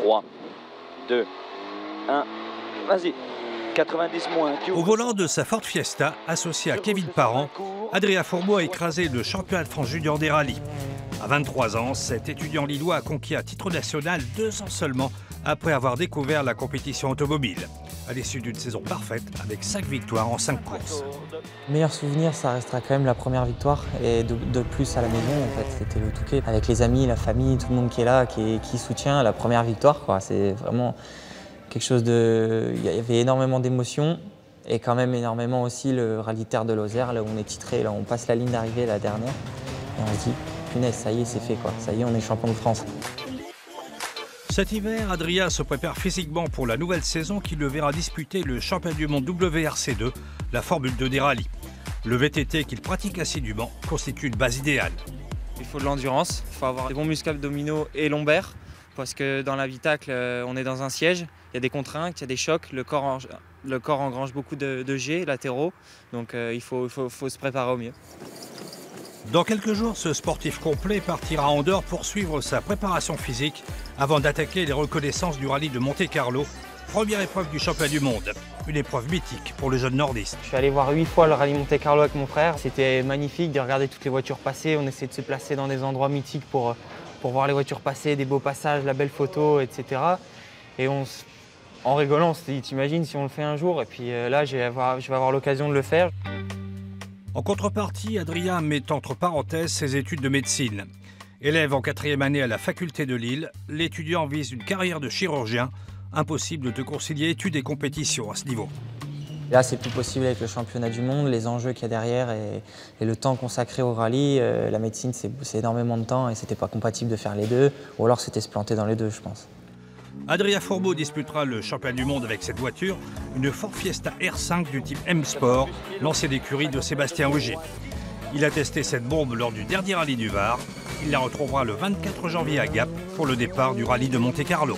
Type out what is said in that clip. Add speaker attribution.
Speaker 1: 3, 2, 1, vas-y. 90 moins.
Speaker 2: Au volant de sa Ford Fiesta, associé à Kevin Parent, Adrien Fourmeau a écrasé le championnat de France junior des rallyes. À 23 ans, cet étudiant lillois a conquis un titre national 2 ans seulement après avoir découvert la compétition automobile. À l'issue d'une saison parfaite avec 5 victoires en 5 courses.
Speaker 3: Le meilleur souvenir, ça restera quand même la première victoire et de plus à la maison. En fait, c'était le Touquet avec les amis, la famille, tout le monde qui est là, qui soutient la première victoire, quoi. C'est vraiment quelque chose de... Il y avait énormément d'émotions et quand même énormément aussi le rallye Terre de Lozère, là où on est titré, là où on passe la ligne d'arrivée, la dernière, et on se dit, punaise, ça y est, c'est fait, quoi. Ça y est, on est champion de France.
Speaker 2: Cet hiver, Adrien se prépare physiquement pour la nouvelle saison qui le verra disputer le championnat du monde WRC2, la Formule 2 des rallyes. Le VTT qu'il pratique assidûment constitue une base idéale.
Speaker 4: Il faut de l'endurance, il faut avoir des bons muscles abdominaux et lombaires, parce que dans l'habitacle, on est dans un siège, il y a des contraintes, il y a des chocs, le corps engrange beaucoup de jets latéraux, donc il faut se préparer au mieux.
Speaker 2: Dans quelques jours, ce sportif complet partira à Andorre pour suivre sa préparation physique avant d'attaquer les reconnaissances du rallye de Monte-Carlo, première épreuve du championnat du monde. Une épreuve mythique pour le jeune nordiste.
Speaker 3: Je suis allé voir 8 fois le rallye Monte-Carlo avec mon frère. C'était magnifique de regarder toutes les voitures passer. On essayait de se placer dans des endroits mythiques pour voir les voitures passer, des beaux passages, la belle photo, etc. Et en rigolant, on se dit, t'imagines si on le fait un jour, et puis là, je vais avoir l'occasion de le faire.
Speaker 2: En contrepartie, Adrien met entre parenthèses ses études de médecine. Élève en 4e année à la faculté de Lille, l'étudiant vise une carrière de chirurgien. Impossible de concilier études et compétitions à ce niveau.
Speaker 3: Là, c'est plus possible avec le championnat du monde, les enjeux qu'il y a derrière et le temps consacré au rallye. La médecine, c'est énormément de temps et c'était pas compatible de faire les deux, ou alors c'était se planter dans les deux, je pense.
Speaker 2: Adrien Fourmeau disputera le championnat du monde avec cette voiture, une Ford Fiesta R5 du type M-Sport, lancée d'écurie de Sébastien Ogier. Il a testé cette bombe lors du dernier rallye du Var. Il la retrouvera le 24 janvier à Gap pour le départ du rallye de Monte-Carlo.